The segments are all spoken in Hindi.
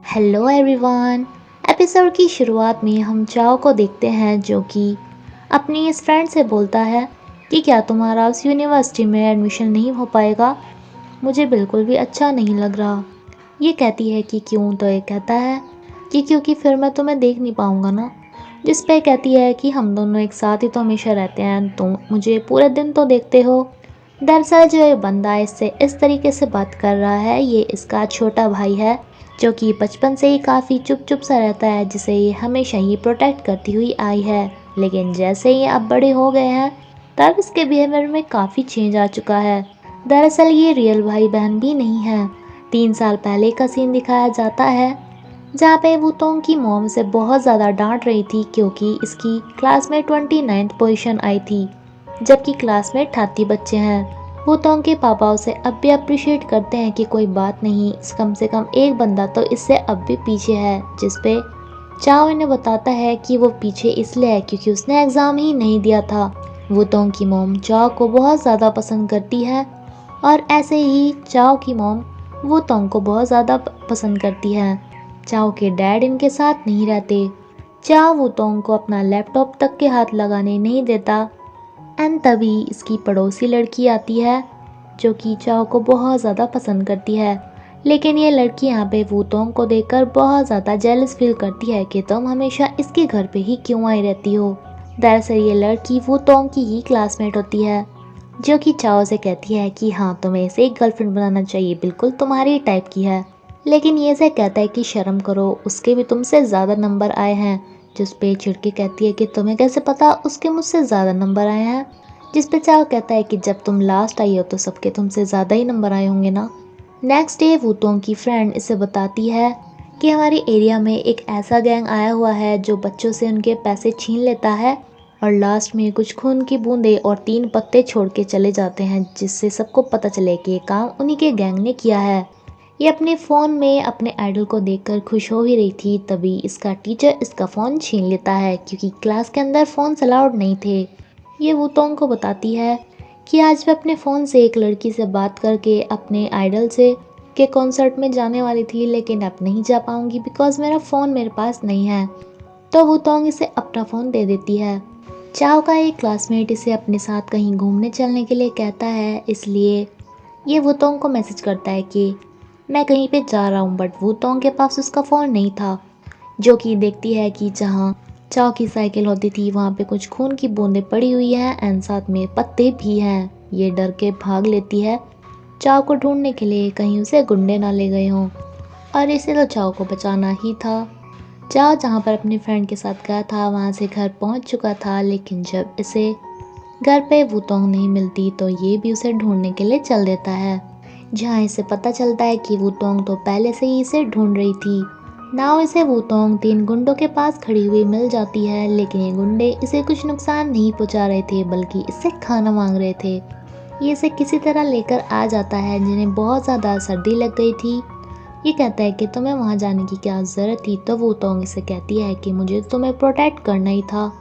Hello everyone. एपिसोड की शुरुआत में हम चाओ को देखते हैं जो कि अपनी इस फ्रेंड से बोलता है कि क्या तुम्हारा उस यूनिवर्सिटी में एडमिशन नहीं हो पाएगा। मुझे बिल्कुल भी अच्छा नहीं लग रहा। ये कहती है कि क्यों, तो ये कहता है कि क्योंकि फिर मैं तुम्हें देख नहीं पाऊँगा ना। जिस पे कहती है कि हम दोनों एक साथ ही तो हमेशा रहते हैं, तुम मुझे पूरे दिन तो देखते हो। दरअसल जो ये बंदा इससे इस तरीके से बात कर रहा है, ये इसका छोटा भाई है जो कि बचपन से ही काफ़ी चुप चुप सा रहता है, जिसे ये हमेशा ही प्रोटेक्ट करती हुई आई है। लेकिन जैसे ही अब बड़े हो गए हैं तब इसके बिहेवियर में काफ़ी चेंज आ चुका है। दरअसल ये रियल भाई बहन भी नहीं है। 3 साल पहले का सीन दिखाया जाता है जहाँ पे वूतोंग की मॉम से बहुत ज़्यादा डांट रही थी क्योंकि इसकी क्लास में 29th पोजीशन आई थी, जबकि क्लास में 88 बच्चे हैं। वूतोंग के पापा उसे अब भी अप्रिशिएट करते हैं कि कोई बात नहीं, कम से कम एक बंदा तो इससे अब भी पीछे है। जिस पे चाओ इन्हें बताता है कि वो पीछे इसलिए है क्योंकि उसने एग्ज़ाम ही नहीं दिया था। वूतोंग की मॉम चाओ को बहुत ज़्यादा पसंद करती है और ऐसे ही चाओ की मॉम वूतोंग को बहुत ज़्यादा पसंद करती है। चाओ के डैड इनके साथ नहीं रहते। चाओ वूतोंग को अपना लैपटॉप तक के हाथ लगाने नहीं देता। एंड तभी इसकी पड़ोसी लड़की आती है जो कि चाओ को बहुत ज़्यादा पसंद करती है। लेकिन ये लड़की यहाँ पे वूतोंग को देखकर बहुत ज़्यादा जेलस फील करती है कि तुम हमेशा इसके घर पे ही क्यों आई रहती हो। दरअसल ये लड़की वूतोंग की ही क्लासमेट होती है जो कि चाओ से कहती है कि हाँ, तुम्हें इसे एक गर्लफ्रेंड बनाना चाहिए, बिल्कुल तुम्हारी टाइप की है। लेकिन ये से कहता है कि शर्म करो, उसके भी तुमसे ज़्यादा नंबर आए हैं। जिस पे चिढ़के कहती है कि तुम्हें कैसे पता उसके मुझसे ज़्यादा नंबर आए हैं। जिस पे चाओ कहता है कि जब तुम लास्ट आई हो तो सबके तुमसे ज़्यादा ही नंबर आए होंगे ना। नेक्स्ट डे वूतोंग की फ्रेंड इसे बताती है कि हमारे एरिया में एक ऐसा गैंग आया हुआ है जो बच्चों से उनके पैसे छीन लेता है और लास्ट में कुछ खून की बूंदें और 3 पत्ते छोड़ के चले जाते हैं, जिससे सबको पता चले कि ये काम उन्हीं के गैंग ने किया है। ये अपने फ़ोन में अपने आइडल को देखकर खुश हो ही रही थी, तभी इसका टीचर इसका फ़ोन छीन लेता है क्योंकि क्लास के अंदर फ़ोन अलाउड नहीं थे। ये वूतोंग को बताती है कि आज मैं अपने फ़ोन से एक लड़की से बात करके अपने आइडल से के कॉन्सर्ट में जाने वाली थी, लेकिन अब नहीं जा पाऊँगी बिकॉज़ मेरा फ़ोन मेरे पास नहीं है। तो वूतोंग इसे अपना फ़ोन दे देती है। चाओ का एक क्लासमेट इसे अपने साथ कहीं घूमने चलने के लिए कहता है, इसलिए ये वूतोंग को मैसेज करता है कि मैं कहीं पे जा रहा हूँ, बट वूतोंग के पास उसका फ़ोन नहीं था। जो कि देखती है कि जहाँ चाओ की साइकिल होती थी वहाँ पे कुछ खून की बूंदें पड़ी हुई हैं एंड साथ में पत्ते भी हैं। ये डर के भाग लेती है चाओ को ढूंढने के लिए, कहीं उसे गुंडे ना ले गए हों। और इसे तो चाओ को बचाना ही था। चाओ जहाँ पर अपने फ्रेंड के साथ गया था वहाँ से घर पहुँच चुका था, लेकिन जब इसे घर पे वूतोंग नहीं मिलती तो ये भी उसे ढूंढने के लिए चल देता है, जहाँ इसे पता चलता है कि वूतोंग तो पहले से ही इसे ढूंढ रही थी। नाउ इसे वूतोंग 3 गुंडों के पास खड़ी हुई मिल जाती है, लेकिन ये गुंडे इसे कुछ नुकसान नहीं पहुंचा रहे थे बल्कि इससे खाना मांग रहे थे। ये इसे किसी तरह लेकर आ जाता है, जिन्हें बहुत ज़्यादा सर्दी लग गई थी। ये कहता है कि तुम्हें वहाँ जाने की क्या ज़रूरत थी, तो वूतोंग इसे कहती है कि मुझे तुम्हें प्रोटेक्ट करना ही था,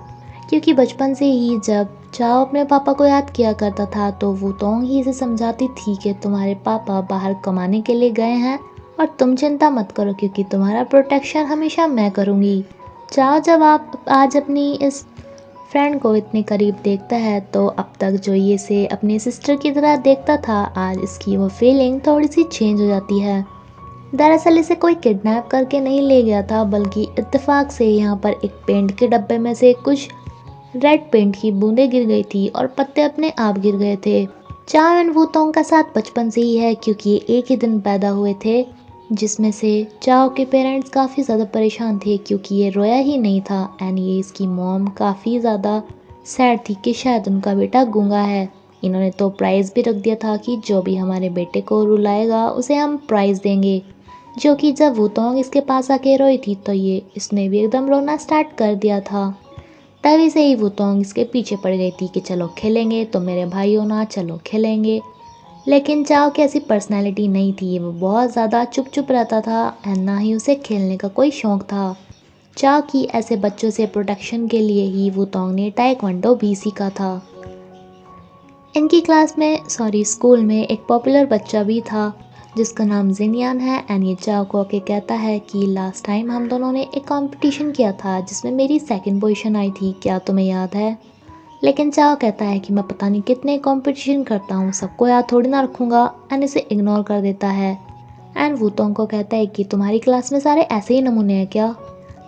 क्योंकि बचपन से ही जब चाओ अपने पापा को याद किया करता था तो वूतोंग ही इसे समझाती थी कि तुम्हारे पापा बाहर कमाने के लिए गए हैं और तुम चिंता मत करो क्योंकि तुम्हारा प्रोटेक्शन हमेशा मैं करूँगी। चाओ जब आप आज अपनी इस फ्रेंड को इतने करीब देखता है तो अब तक जो ये इसे अपनी सिस्टर की तरह देखता था, आज इसकी वो फीलिंग थोड़ी सी चेंज हो जाती है। दरअसल इसे कोई किडनैप करके नहीं ले गया था, बल्कि इत्तेफाक से यहाँ पर एक पेंट के डब्बे में से कुछ रेड पेंट की बूंदें गिर गई थी और पत्ते अपने आप गिर गए थे। चाओ एंड वूतोंग का साथ बचपन से ही है क्योंकि ये एक ही दिन पैदा हुए थे, जिसमें से चाओ के पेरेंट्स काफ़ी ज़्यादा परेशान थे क्योंकि ये रोया ही नहीं था एंड ये इसकी मॉम काफ़ी ज़्यादा सैड थी कि शायद उनका बेटा गूंगा है। इन्होंने तो प्राइज़ भी रख दिया था कि जो भी हमारे बेटे को रुलाएगा उसे हम प्राइज़ देंगे। जो कि जब वूतोंग इसके पास आके रोई थी तो ये इसने भी एकदम रोना स्टार्ट कर दिया था। तभी से ही वूतोंग इसके पीछे पड़ गई थी कि चलो खेलेंगे, तो मेरे भाई हो ना, चलो खेलेंगे। लेकिन चाओ की ऐसी पर्सनैलिटी नहीं थी, वो बहुत ज़्यादा चुप चुप रहता था एंड ना ही उसे खेलने का कोई शौक़ था। चाओ की ऐसे बच्चों से प्रोटेक्शन के लिए ही वूतोंग ने ताइक्वांडो भी सीखा था। इनकी क्लास में स्कूल में एक पॉपुलर बच्चा भी था जिसका नाम जिनयान है एंड ये चाओ को आके कहता है कि लास्ट टाइम हम दोनों ने एक कंपटीशन किया था जिसमें मेरी सेकंड पोजीशन आई थी, क्या तुम्हें याद है? लेकिन चाओ कहता है कि मैं पता नहीं कितने कंपटीशन करता हूँ, सबको याद थोड़ी ना रखूँगा एंड इसे इग्नोर कर देता है। एंड वूतोंग को कहता है कि तुम्हारी क्लास में सारे ऐसे ही नमूने हैं क्या?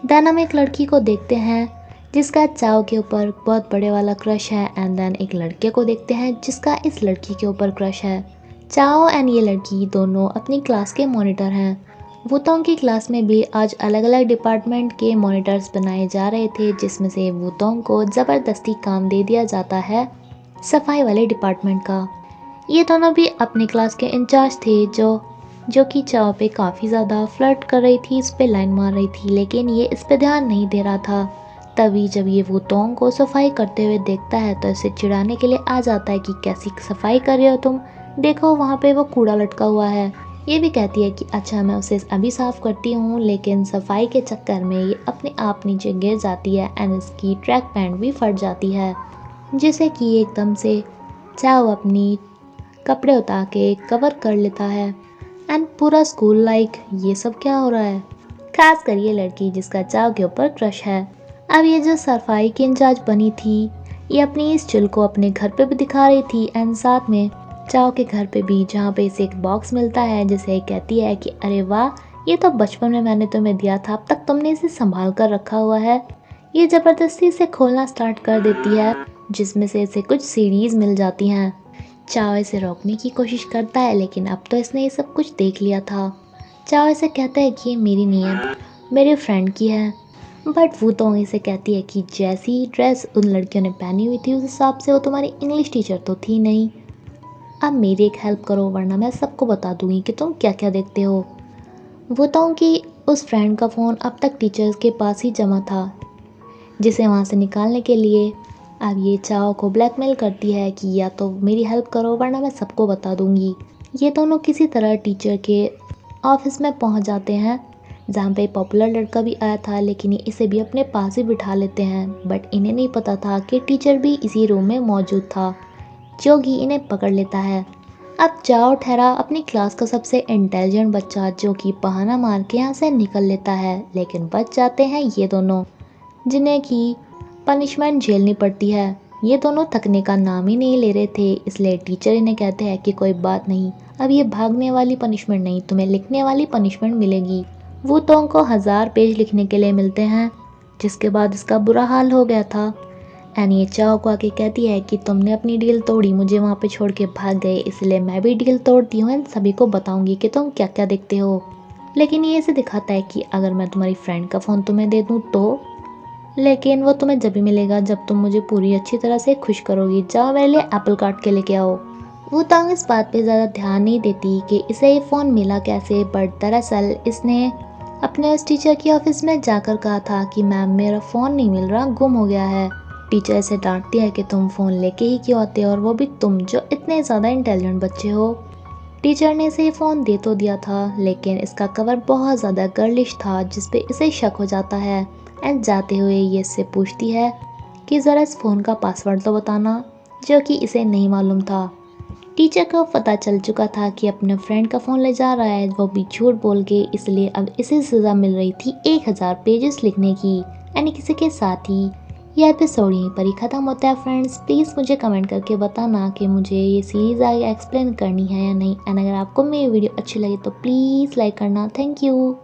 देन हम एक लड़की को देखते हैं जिसका चाओ के ऊपर बहुत बड़े वाला क्रश है एंड देन एक लड़के को देखते हैं जिसका इस लड़की के ऊपर क्रश है। चाओ एंड ये लड़की दोनों अपनी क्लास के मॉनिटर हैं। वूतोंग की क्लास में भी आज अलग अलग डिपार्टमेंट के मॉनिटर्स बनाए जा रहे थे जिसमें से वूतोंग को ज़बरदस्ती काम दे दिया जाता है सफाई वाले डिपार्टमेंट का। ये दोनों भी अपनी क्लास के इंचार्ज थे जो कि चाओ पे काफ़ी ज़्यादा फ्लर्ट कर रही थी, इस पे लाइन मार रही थी, लेकिन ये इस पे ध्यान नहीं दे रहा था। तभी जब ये वूतोंग को सफाई करते हुए देखता है तो इसे चिढ़ाने के लिए आ जाता है कि कैसी सफाई कर रहे हो तुम, देखो वहाँ पे वो कूड़ा लटका हुआ है। ये भी कहती है कि अच्छा मैं उसे अभी साफ़ करती हूँ, लेकिन सफाई के चक्कर में ये अपने आप नीचे गिर जाती है एंड इसकी ट्रैक पैंट भी फट जाती है, जिसे कि एकदम से चाओ अपनी कपड़े उतार के कवर कर लेता है एंड पूरा स्कूल लाइक ये सब क्या हो रहा है, खास कर ये लड़की जिसका चाओ के ऊपर क्रश है। अब ये जो सफाई की इंचार्ज बनी थी ये अपनी इस चिल को अपने घर पे भी दिखा रही थी एंड साथ में चाओ के घर पे भी, जहाँ पे इसे एक बॉक्स मिलता है जिसे कहती है कि अरे वाह ये तो बचपन में मैंने तुम्हें दिया था, अब तक तुमने इसे संभाल कर रखा हुआ है। ये ज़बरदस्ती इसे खोलना स्टार्ट कर देती है जिसमें से इसे कुछ सीरीज़ मिल जाती हैं। चाओ इसे रोकने की कोशिश करता है लेकिन अब तो इसने ये सब कुछ देख लिया था। चाओ इसे कहता है कि ये मेरी नहीं है, मेरे फ्रेंड की है, बट वूतोंग इसे कहती है कि जैसी ड्रेस उन लड़कियों ने पहनी हुई थी उस हिसाब से वो तुम्हारी इंग्लिश टीचर तो थी नहीं। अब मेरी एक हेल्प करो वरना मैं सबको बता दूंगी कि तुम क्या क्या देखते हो। वूतोंग की उस फ्रेंड का फ़ोन अब तक टीचर्स के पास ही जमा था, जिसे वहाँ से निकालने के लिए अब ये चाओ को ब्लैकमेल करती है कि या तो मेरी हेल्प करो वरना मैं सबको बता दूंगी। ये दोनों किसी तरह टीचर के ऑफिस में पहुँच जाते हैं जहाँ पे पॉपुलर लड़का भी आया था, लेकिन ये इसे भी अपने पास ही बिठा लेते हैं। बट इन्हें नहीं पता था कि टीचर भी इसी रूम में मौजूद था, जो कि इन्हें पकड़ लेता है। अब चाओ ठहरा अपनी क्लास का सबसे इंटेलिजेंट बच्चा, जो कि बहाना मार के यहाँ से निकल लेता है, लेकिन बच जाते हैं ये दोनों, जिन्हें कि पनिशमेंट झेलनी पड़ती है। ये दोनों थकने का नाम ही नहीं ले रहे थे, इसलिए टीचर इन्हें कहते हैं कि कोई बात नहीं, अब ये भागने वाली पनिशमेंट नहीं, तुम्हें लिखने वाली पनिशमेंट मिलेगी। वूतोंग को 1000 पेज लिखने के लिए मिलते हैं, जिसके बाद इसका बुरा हाल हो गया था। एंड ये चाओ को आके कहती है कि तुमने अपनी डील तोड़ी, मुझे वहाँ पे छोड़ के भाग गए, इसलिए मैं भी डील तोड़ती हूँ एंड सभी को बताऊंगी कि तुम क्या क्या देखते हो। लेकिन ये इसे दिखाता है कि अगर मैं तुम्हारी फ्रेंड का फ़ोन तुम्हें दे दूँ तो, लेकिन वो तुम्हें जब भी मिलेगा जब तुम मुझे पूरी अच्छी तरह से खुश करोगी, जाओ मेरे लिए एप्पल काट के लेके आओ। वूतोंग इस बात पे ज़्यादा ध्यान नहीं देती कि इसे ये फ़ोन मिला कैसे, बट दरअसल इसने अपने उस टीचर की ऑफिस में जाकर कहा था कि मैम मेरा फ़ोन नहीं मिल रहा, गुम हो गया है। टीचर इसे डांटती है कि तुम फ़ोन लेके ही क्यों आते हो, और वो भी तुम जो इतने ज़्यादा इंटेलिजेंट बच्चे हो। टीचर ने इसे फ़ोन दे तो दिया था, लेकिन इसका कवर बहुत ज़्यादा गर्लिश था, जिस पे इसे शक हो जाता है। एंड जाते हुए ये इससे पूछती है कि ज़रा इस फ़ोन का पासवर्ड तो बताना, जो कि इसे नहीं मालूम था। टीचर को पता चल चुका था कि अपने फ्रेंड का फ़ोन ले जा रहा है, वो भी झूठ बोल के, इसलिए अब इसे सज़ा मिल रही थी 1000 पेजेस लिखने की। यानी किसी के साथ ही यह एपिसोड यहीं पर ही ख़त्म होता है। फ्रेंड्स प्लीज़ मुझे कमेंट करके बताना कि मुझे ये सीरीज़ आगे एक्सप्लेन करनी है या नहीं। एंड अगर आपको मेरी वीडियो अच्छी लगी तो प्लीज़ लाइक करना। Thank you.